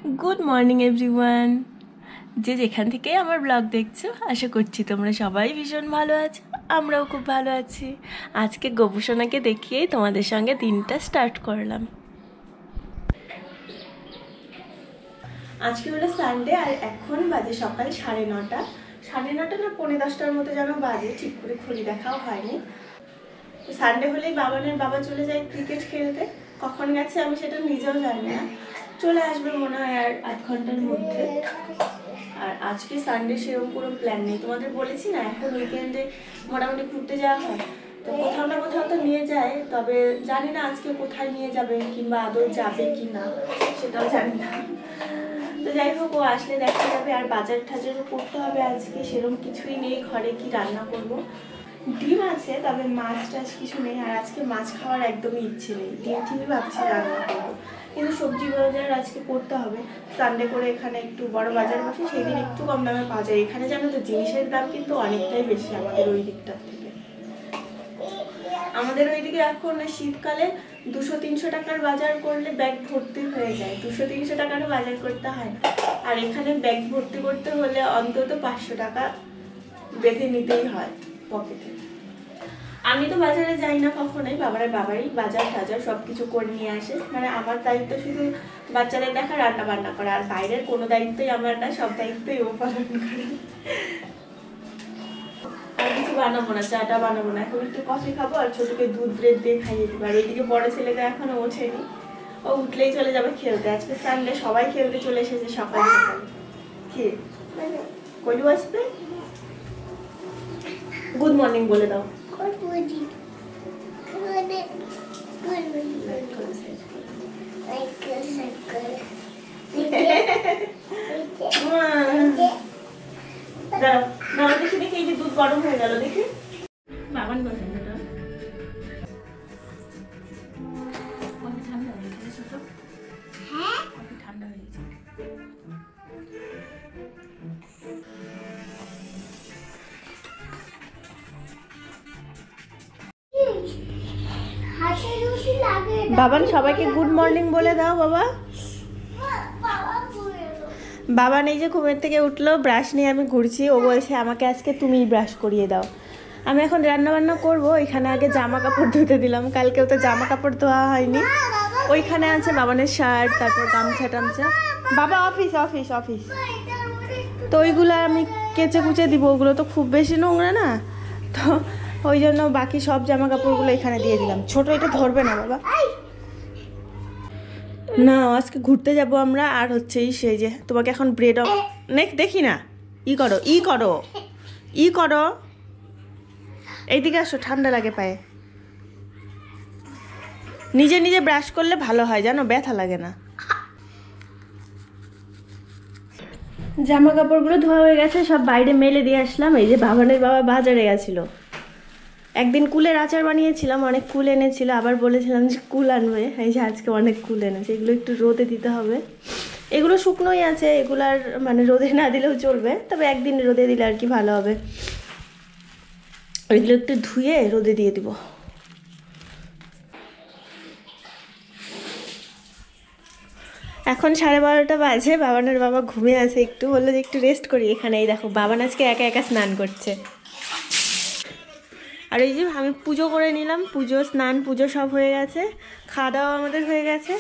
Good morning everyone, যে যেখান থেকে আমার ব্লগ দেখছো, আশা করছি তোমরা সবাই ভীষণ ভালো আছো। আমরাও খুব ভালো আছি। আজকে গোপুসোনাকে দেখিয়েই তোমাদের সঙ্গে দিনটা স্টার্ট করলাম। আজকে হলো সানডে আর এখন বাজে সকাল 9:30। 9:30 না 9:45টার মতো যেন বাজে, ঠিক করে ঘড়ি দেখাও হয়নি। সানডে হলেই বাবা চলে যায় ক্রিকেট খেলতে। কখন গেছে আমি সেটা নিজেও জানি না, চলে আসবে মনে হয় আর 8 ঘন্টার মধ্যে। আর আজকে সানডে সেরকম কোনো প্ল্যান নেই। তোমাদের বলেছি না, এখন উইকেন্ডে মোটামুটি ঘুরতে যাওয়া হয়, তো কোথাও না কোথাও তো নিয়ে যায়। তবে জানি না আজকে কোথায় নিয়ে যাবে, কিংবা আদৌ যাবে কি না সেটাও জানি না। তো যাই হোক, ও আসলে দেখা যাবে। আর বাজার টাজারও করতে হবে আজকে, সেরকম কিছুই নেই ঘরে। কি রান্না করব, ডিম আছে তবে মাছ টাছ কিছু নেই। আর আজকে মাছ খাওয়ার একদমই ইচ্ছে নেই। ডিম ঠিকই ভাবছি রান্না করবো, কিন্তু সবজি বাজার আজকে করতে হবে। সানডে করে এখানে একটু বড় বাজার বসে, সেই দিন একটু কম দামে পাওয়া যায়। এখানে জানো তো জিনিসের দাম কিন্তু অনেকটাই বেশি আমাদের ওই দিকটার থেকে। আমাদের ওইদিকে এখন শীতকালে 200-300 টাকার বাজার করলে ব্যাগ ভর্তি হয়ে যায়। 200-300 টাকারও বাজার করতে হয়। আর এখানে ব্যাগ ভর্তি করতে হলে অন্তত 500 টাকা বেঁধে নিতেই হয় পকেটে। আমি তো বাজারে যাই না কখনোই, বাবারই বাজার টাজার সবকিছু করে নিয়ে আসে। মানে আমার দায়িত্ব শুধু বাচ্চাদের দেখা, রান্না বান্না করা। আর বাইরের কোনো দায়িত্বই আমার না, সব দায়িত্বই ও পালন করে। আর কিছু বানাবো না, চাটা বানাবো না, এখন একটু কফি খাবো আর ছোটকে দুধ ব্রেড দিয়ে খাইয়ে দেবো। আর ওইদিকে বড় ছেলেটা এখনো ওঠেনি, ও উঠলেই চলে যাবে খেলতে। আজকে সানডে, সবাই খেলতে চলে এসেছে সকাল সকাল। কি কলু আসবে? গুড মর্নিং বলে দাও। দেখি দেখি, এই যে দুধ গরম হয়ে গেল, দেখি বাবান বসে ঠান্ডা হয়ে গেছে। হ্যাঁ, ঠান্ডা হয়ে গেছে। বাবান সবাইকে গুড মর্নিং বলে দাও। বাবান এই যে ঘুমের থেকে উঠলো, ব্রাশ নিয়ে আমি ঘুরছি। ও বলছে আমাকে আজকে তুমিই ব্রাশ করিয়ে দাও। আমি এখন রান্না বান্না করবো। এখানে আগে জামা কাপড় ধুতে দিলাম, কালকেও তো জামা কাপড় ধোয়া হয়নি। ওইখানে আছে বাবানের শার্ট, তারপর গামছা টামছা। বাবা অফিস অফিস অফিস, তো ওইগুলো আমি কেচে কুচে দিব। ওগুলো তো খুব বেশি নোংরা না, তো ওই জন্য বাকি সব জামা কাপড়গুলো এখানে দিয়ে দিলাম। ছোট এটা ধরবে না বাবা। না, আজকে ঘুরতে যাব আমরা। আর হচ্ছে সেই যে তোমাকে এখন ব্রেড অফ দেখি না, ই করো এইদিকে আসো, ঠান্ডা লাগে পায়ে। নিজে নিজে ব্রাশ করলে ভালো হয় জানো, ব্যথা লাগে না। জামা কাপড়গুলো ধোয়া হয়ে গেছে, সব বাইরে মেলে দিয়ে আসলাম। এই যে বাবানের বাবা বাজারে গেছিল। একদিন কুলের আচার বানিয়েছিলাম, অনেক কুল এনেছিল। আবার বলেছিলাম যে কুল আনবে, এই যে আজকে অনেক কুল এনেছে। এগুলো একটু রোদে দিতে হবে। এগুলো শুকনোই আছে, এগুলার মানে রোদে না দিলেও চলবে, তবে একদিন রোদে দিলে আর কি ভালো হবে। এগুলো একটু ধুয়ে রোদে দিয়ে দিব। এখন 12:30 বাজে। বাবানের বাবা ঘুমিয়ে আছে, একটু বললো যে একটু রেস্ট করি এখানে। এই দেখো বাবান আজকে একা একা স্নান করছে। আর এই যে আমি পুজো করে নিলাম, পুজো স্নান পুজো সব হয়ে গেছে। খাওয়া দাওয়া আমাদের হয়ে গেছে।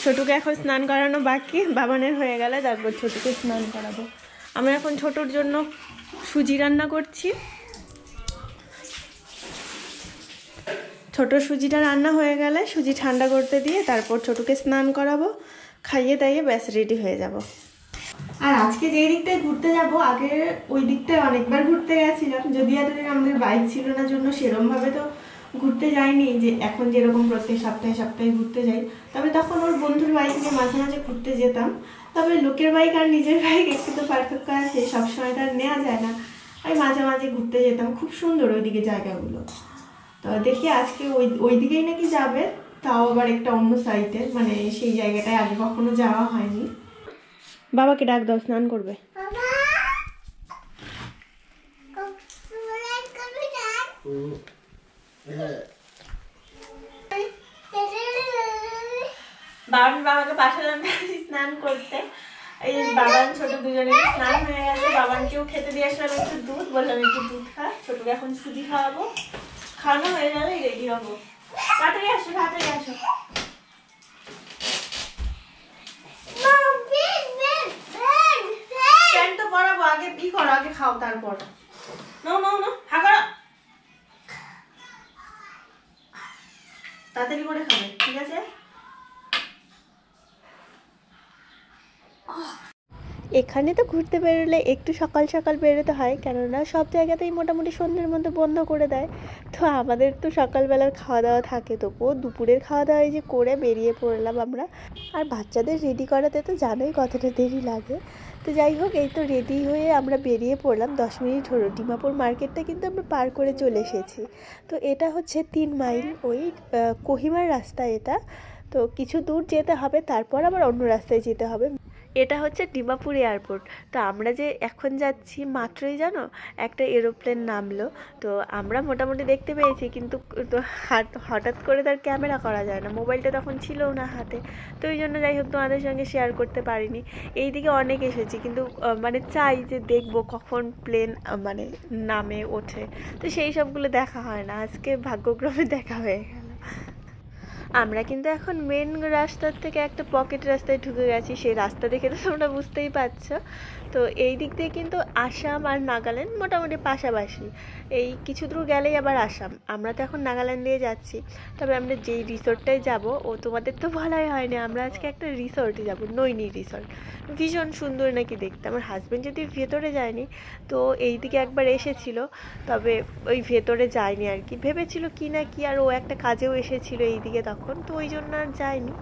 ছোটুকে এখন স্নান করানো বাকি, বাবানের হয়ে গেলে তারপর ছোটুকে স্নান করাবো। আমি এখন ছোটোর জন্য সুজি রান্না করছি। ছোট সুজিটা রান্না হয়ে গেলে সুজি ঠান্ডা করতে দিয়ে তারপর ছোটুকে স্নান করাবো, খাইয়ে দাইয়ে ব্যাস রেডি হয়ে যাব। আর আজকে যেই দিকটায় ঘুরতে যাব, আগে ওই দিকটায় অনেকবার ঘুরতে গেছিলাম। যদি এতদিন আমাদের বাইক ছিল না জন্য সেরমভাবে তো ঘুরতে যাইনি, যে এখন যেরকম প্রত্যেক সপ্তাহে সপ্তাহে ঘুরতে যাই। তবে তখন ওর বন্ধুর বাইক নিয়ে মাঝে মাঝে ঘুরতে যেতাম। তবে লোকের বাইক আর নিজের বাইক একটু তো পার্থক্য আছে, সবসময় তো আর নেওয়া যায় না। আমি মাঝে মাঝে ঘুরতে যেতাম, খুব সুন্দর ওইদিকে জায়গাগুলো। তো দেখি আজকে ওই দিকেই নাকি যাবে, তাও আবার একটা অন্য সাইডে, মানে সেই জায়গাটায় আগে কখনো যাওয়া হয়নি। বাবাকে ডাক দাও, স্নান করবে। বাবাকে পাঠালাম স্নান করতে। এই বাবান ছোট দুজনে স্নান হয়ে গেছে, বাবানকেও খেতে দিয়ে আসলাম একটু দুধ, বললাম একটু দুধ খা, ছোটকে এখন সুজি খাওয়াবো, খাওয়ানো হয়ে গেলেই রেডি হবো। তাড়াতাড়ি আসো, তাড়াতাড়ি আসো। প্যান্ট তো পরাবো, আগে কি করো, আগে খাও তারপর। নো নো নো, হা করো, তাড়াতাড়ি করে খাবে, ঠিক আছে? এখানে তো ঘুরতে বেরোলে একটু সকাল সকাল বেরোতে হয়, কেননা সব জায়গাতেই মোটামুটি সন্ধ্যের মধ্যে বন্ধ করে দেয়। তো আমাদের তো সকালবেলার খাওয়া দাওয়া থাকে, তবুও দুপুরের খাওয়া দাওয়া যে করে বেরিয়ে পড়লাম আমরা। আর বাচ্চাদের রেডি করাতে তো জানোই কতটা দেরি লাগে। তো যাই হোক, এই তো রেডি হয়ে আমরা বেরিয়ে পড়লাম। 10 মিনিট হলো, ডিমাপুর মার্কেটটা কিন্তু আমরা পার করে চলে এসেছি। তো এটা হচ্ছে 3 মাইল ওই কোহিমার রাস্তা এটা। তো কিছু দূর যেতে হবে, তারপর আবার অন্য রাস্তায় যেতে হবে। এটা হচ্ছে ডিমাপুর এয়ারপোর্ট। তো আমরা যে এখন যাচ্ছি, মাত্রই জানো একটা এরোপ্লেন নামলো। তো আমরা মোটামুটি দেখতে পেয়েছি, কিন্তু তো হঠাৎ করে তার ক্যামেরা করা যায় না, মোবাইলটা তখন ছিলও না হাতে। তো ওই জন্য যাই হোক তোমাদের সঙ্গে শেয়ার করতে পারিনি। এইদিকে অনেক এসেছি, কিন্তু মানে চাই যে দেখবো কখন প্লেন মানে নামে ওঠে, তো সেই সবগুলো দেখা হয় না। আজকে ভাগ্যক্রমে দেখা হয়ে গেল। আমরা কিন্তু এখন মেন রাস্তার থেকে একটা পকেট রাস্তায় ঢুকে গেছি। সেই রাস্তা দেখে তো তোমরা বুঝতেই পারছো। তো এই দিক দিয়ে কিন্তু আসাম আর নাগাল্যান্ড মোটামুটি পাশাপাশি, এই কিছু দূর গেলেই আবার আসাম। আমরা তো এখন নাগাল্যান্ড দিয়ে যাচ্ছি। তবে আমরা যেই রিসোর্টটায় যাব, ও তোমাদের তো বলাই হয়নি, আমরা আজকে একটা রিসোর্টে যাব, নৈনি রিসোর্ট। ভীষণ সুন্দর নাকি দেখতে। আমার হাজব্যান্ড যদি ভেতরে যায়নি, তো এই দিকে একবার এসেছিল, তবে ওই ভেতরে যায়নি আর কি, ভেবেছিল কি না কি, আর ও একটা কাজেও এসেছিল এই দিকে তখন, তো ওই জন্য আর যায়নি।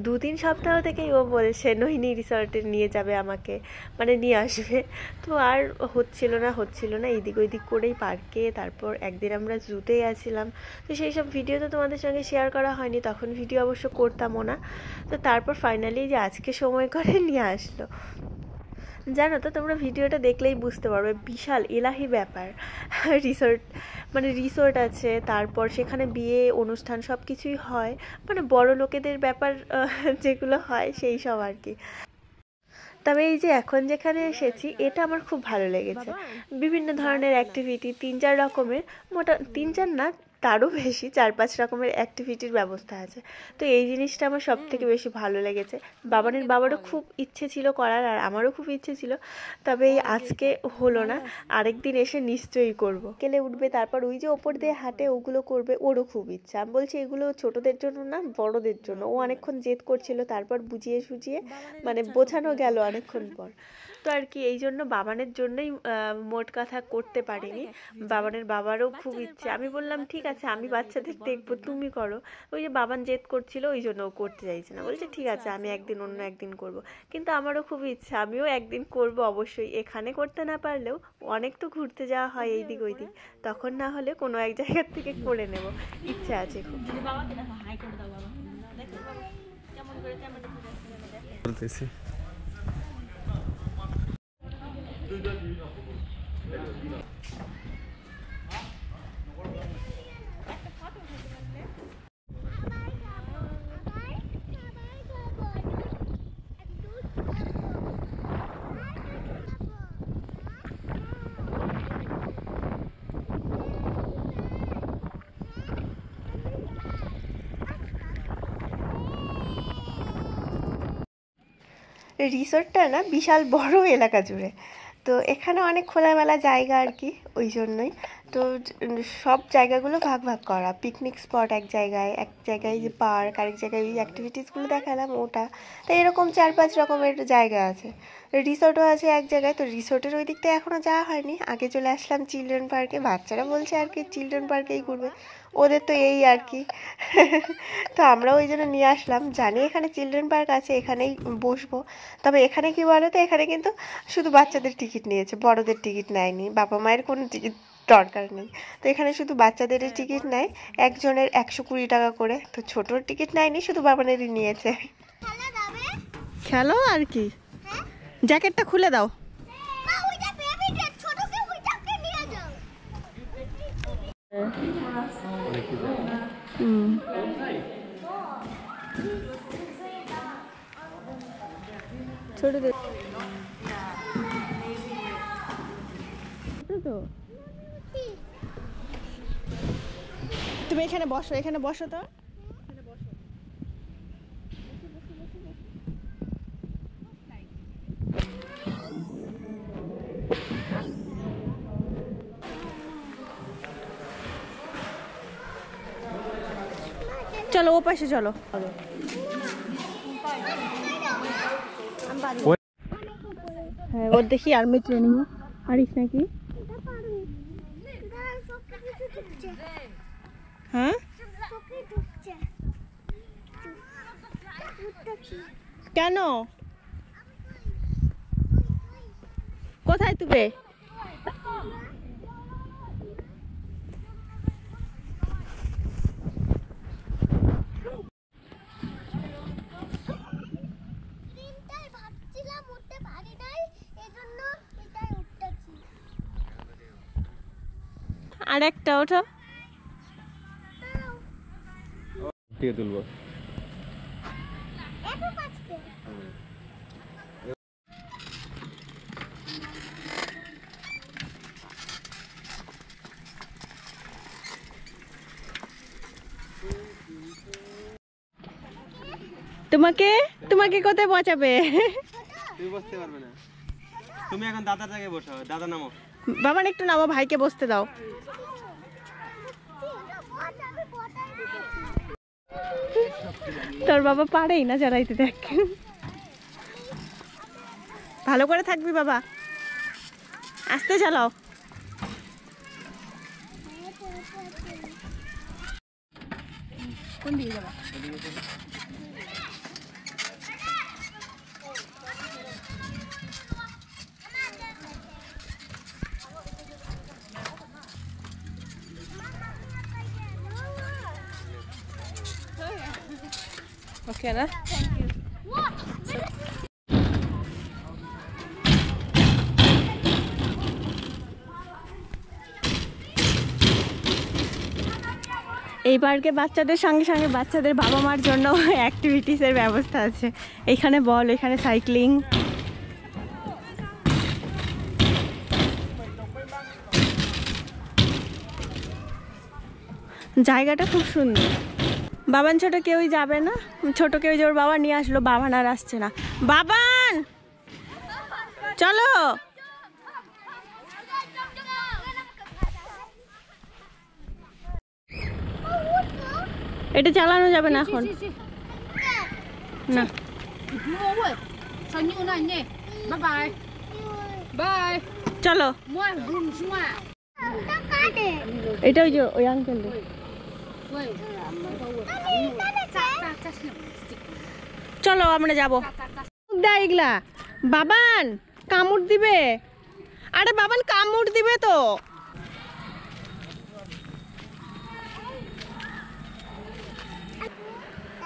2-3 সপ্তাহ থেকেই ও বলছে নৈনি রিসর্টে নিয়ে যাবে আমাকে, মানে নিয়ে আসবে। তো আর হচ্ছিল না এইদিক ওইদিক করেই পার্কে। তারপর একদিন আমরা জুতে গেছিলাম, তো সেই সব ভিডিও তো তোমাদের সঙ্গে শেয়ার করা হয়নি, তখন ভিডিও অবশ্য করতামও না। তো তারপর ফাইনালি যে আজকে সময় করে নিয়ে আসলো। জানো তো, তোমরা ভিডিওটা দেখলেই বুঝতে পারবে, বিশাল এলাহি ব্যাপার। রিসোর্ট আছে, তারপর সেখানে বিয়ে অনুষ্ঠান সব কিছুই হয়, মানে বড় লোকেদের ব্যাপার যেগুলো হয় সেই সব আর কি। তবে এই যে এখন যেখানে এসেছি, এটা আমার খুব ভালো লেগেছে। বিভিন্ন ধরনের অ্যাক্টিভিটি, 3-4 রকমের, 3-4 না তারও বেশি, 4-5 রকমের অ্যাক্টিভিটির ব্যবস্থা আছে। তো এই জিনিসটা আমার সব থেকে বেশি ভালো লেগেছে। বাবারও খুব ইচ্ছে ছিল করার, আর আমারও খুব ইচ্ছে ছিল, তবে এই আজকে হলো না। আরেকদিন এসে নিশ্চয়ই করব। কেলে উঠবে, তারপর ওই যে ওপর দিয়ে হাঁটে ওগুলো করবে, ওরও খুব ইচ্ছা। আমি বলছি এগুলো ছোটদের জন্য না, বড়দের জন্য। ও অনেকক্ষণ জেদ করছিল, তারপর বুঝিয়ে সুঝিয়ে মানে বোঝানো গেল অনেকক্ষণ পর। তো আর কি, এই জন্য বাবানের জন্যই মোট কথা করতে পারিনি। বাবানের বাবারও খুব ইচ্ছে। আমি বললাম ঠিক আছে, আমি বাচ্চাদের দেখবো, তুমি করো। ওই যে বাবান জেদ করছিল, ওই জন্য ও করতে চাইছে না, বলছে ঠিক আছে আমি অন্য একদিন করব। কিন্তু আমারও খুব ইচ্ছা, আমিও একদিন করব অবশ্যই। এখানে করতে না পারলেও অনেক তো ঘুরতে যাওয়া হয় এইদিক ওইদিক, তখন না হলে কোনো এক জায়গার থেকে করে নেব, ইচ্ছা আছে খুব। বলতেছি রিসোর্টটা না বিশাল বড় এলাকা জুড়ে, তো এখানে অনেক খোলামেলা জায়গা আর কি, ওই জন্যই। তো সব জায়গাগুলো ভাগ ভাগ করা, পিকনিক স্পট এক জায়গায় যে পার্ক, আরেক জায়গায় ওই অ্যাক্টিভিটিসগুলো দেখালাম ওটা। তো এরকম 4-5 রকমের জায়গা আছে। রিসোর্টও আছে এক জায়গায়। তো রিসোর্টের ওই দিকটা এখনও যাওয়া হয়নি, আগে চলে আসলাম চিলড্রেন পার্কে। বাচ্চারা বলছে আর কি চিলড্রেন পার্কেই ঘুরবে, ওদের তো এই আর কি। তো আমরা ওই জন্য নিয়ে আসলাম, জানি এখানে চিলড্রেন পার্ক আছে, এখানেই বসবো। তবে এখানে কি বলো তো, এখানে কিন্তু শুধু বাচ্চাদের টিকিট নিয়েছে, বড়দের টিকিট নেয়নি, বাবা মায়ের কোনো টিকিট দরকার নেই। তো এখানে শুধু বাচ্চাদের টিকিট নেয়, একজনের 120 টাকা করে। তো ছোটোর টিকিট নেয়নি, শুধু বাবানেরই নিয়েছে। খেলো আর কি, জ্যাকেটটা খুলে দাও। ছোটদের তো তুমি এখানে বসো, এখানে বসো তো। চলো ও পাশে চলো। হ্যাঁ ওর দেখি আর্মি ট্রেনিং পারিস নাকি? হ্যাঁ কেন, কোথায় তুমি? আর একটা ওঠো। দিয়ে তুলবো। তোমাকে তোমাকে কোথায় বাঁচাবে? তুমি বসতে পারবে না, তুমি এখন দাদার জায়গায় বসো। দাদা নামো। বাবা একটু নামো, ভাইকে বসতে দাও। তোর বাবা পারেই না চালাইতে, দেখ। ভালো করে থাকবি বাবা, আস্তে চালাও। কোন দিকে যাবা? Okay, na? এই পার্কে বাচ্চাদের সঙ্গে সঙ্গে বাচ্চাদের বাবা মার জন্য অ্যাক্টিভিটিসের ব্যবস্থা আছে। এখানে বল, এখানে সাইক্লিং। জায়গাটা খুব সুন্দর। বাবান ছোট কেউই যাবে না, ছোট কেউ যে ওর বাবা নিয়ে আসলো, বাবান আর আসছে না। বাবান চলো, এটা চালানো যাবে না এখন না। চলো এটা ওই যে ওই আঙ্কেল চলো আমরা যাবো। এগুলা বাবান কামড় দিবে, আরে বাবান কামড় দিবে তো।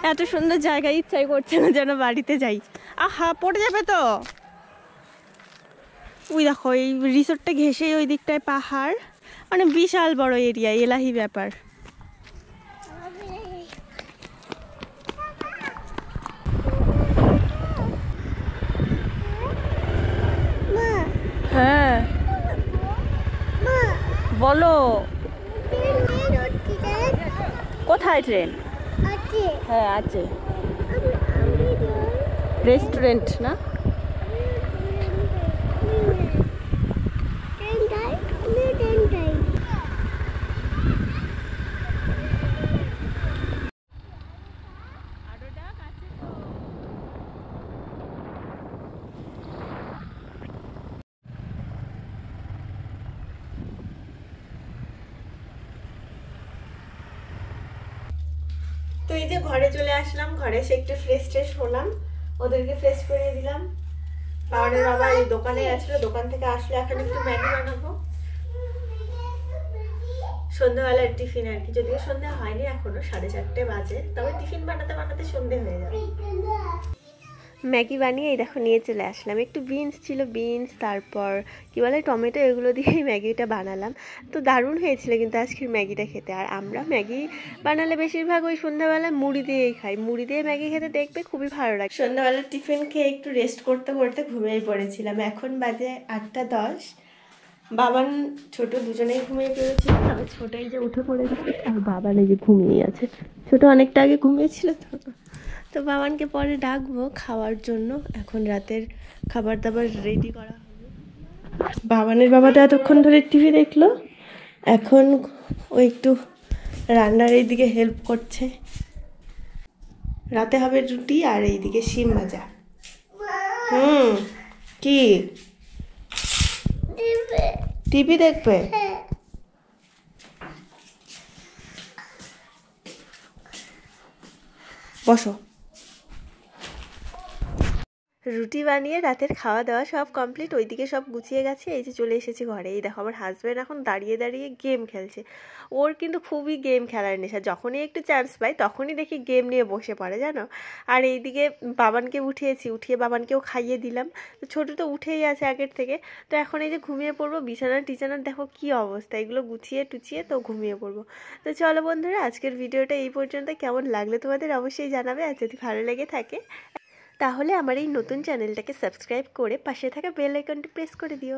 এত সুন্দর জায়গা, ইচ্ছাই করছে না যেন বাড়িতে যাই। আহা পড়ে যাবে তো। ওই দেখো এই রিসোর্টটা ঘেঁষে ওই দিকটায় পাহাড়, মানে বিশাল বড় এরিয়া, এলাহি ব্যাপার। হ্যাঁ বলো, কোথায় ট্রেন? হ্যাঁ আছে, রেস্টুরেন্ট না? তো এই যে ঘরে চলে আসলাম, ঘরে এসে একটু ফ্রেশ হলাম, ওদেরকে ফ্রেশ করে দিলাম। পাওয়ারের বাবা এই দোকানে গেছিল, দোকান থেকে আসলে এখন একটু ম্যাগি বানাবো, সন্ধ্যাবেলার টিফিন আর কি। যদিও সন্ধ্যা হয়নি এখনো, 4:30 বাজে, তবে টিফিন বানাতে বানাতে সন্ধ্যে হয়ে যাবে। ম্যাগি বানিয়ে এই দেখো নিয়ে চলে আসলাম। একটু বিনস ছিল, বিনস, তারপর কী বলে টমেটো, এগুলো দিয়েই ম্যাগিটা বানালাম। তো দারুণ হয়েছিল কিন্তু আজকের ম্যাগিটা খেতে। আর আমরা ম্যাগি বানালে বেশিরভাগ ওই সন্ধ্যাবেলায় মুড়ি দিয়েই খাই। মুড়ি দিয়ে ম্যাগি খেতে দেখবে খুবই ভালো লাগে। সন্ধ্যাবেলা টিফিন খেয়ে একটু রেস্ট করতে করতে ঘুমিয়ে পড়েছিলাম। এখন বাজে 8:10। বাবান ছোট দুজনেই ঘুমিয়ে পড়েছিল, তবে ছোট এই যে উঠে পড়েছে আর বাবান এই যে ঘুমিয়ে আছে। ছোট অনেকটা আগে ঘুমিয়েছিল তো বাবানকে পরে ডাকবো খাওয়ার জন্য। এখন রাতের খাবার দাবার রেডি করা হবে। বাবানের বাবা তো এতক্ষণ ধরে টিভি দেখলো, এখন ও একটু রান্নার এইদিকে হেল্প করছে। রাতে হবে রুটি আর এইদিকে শিম ভাজা। কি টিভি দেখবে? বসো। রুটি বানিয়ে রাতের খাওয়া দাওয়া সব কমপ্লিট, ওইদিকে সব গুছিয়ে গেছে। এই যে চলে এসেছি ঘরে। এই দেখো আমার হাজব্যান্ড এখন দাঁড়িয়ে দাঁড়িয়ে গেম খেলছে। ওর কিন্তু খুবই গেম খেলার নেশা, যখনই একটু চান্স পায় তখনই দেখি গেম নিয়ে বসে পড়ে জানো। আর এইদিকে বাবানকে উঠিয়ে বাবানকেও খাইয়ে দিলাম। তো ছোটো তো উঠেই আছে আগের থেকে। তো এখন এই যে ঘুমিয়ে পড়বো, বিছানার টিছানার দেখো কি অবস্থা, এগুলো গুছিয়ে টুচিয়ে তো ঘুমিয়ে পড়বো। তো চলো বন্ধুরা, আজকের ভিডিওটা এই পর্যন্ত। কেমন লাগলো তোমাদের অবশ্যই জানাবে, আর যদি ভালো লেগে থাকে তাহলে আমার এই নতুন চ্যানেলটাকে সাবস্ক্রাইব করে পাশে থাকা বেল আইকনটি প্রেস করে দিও।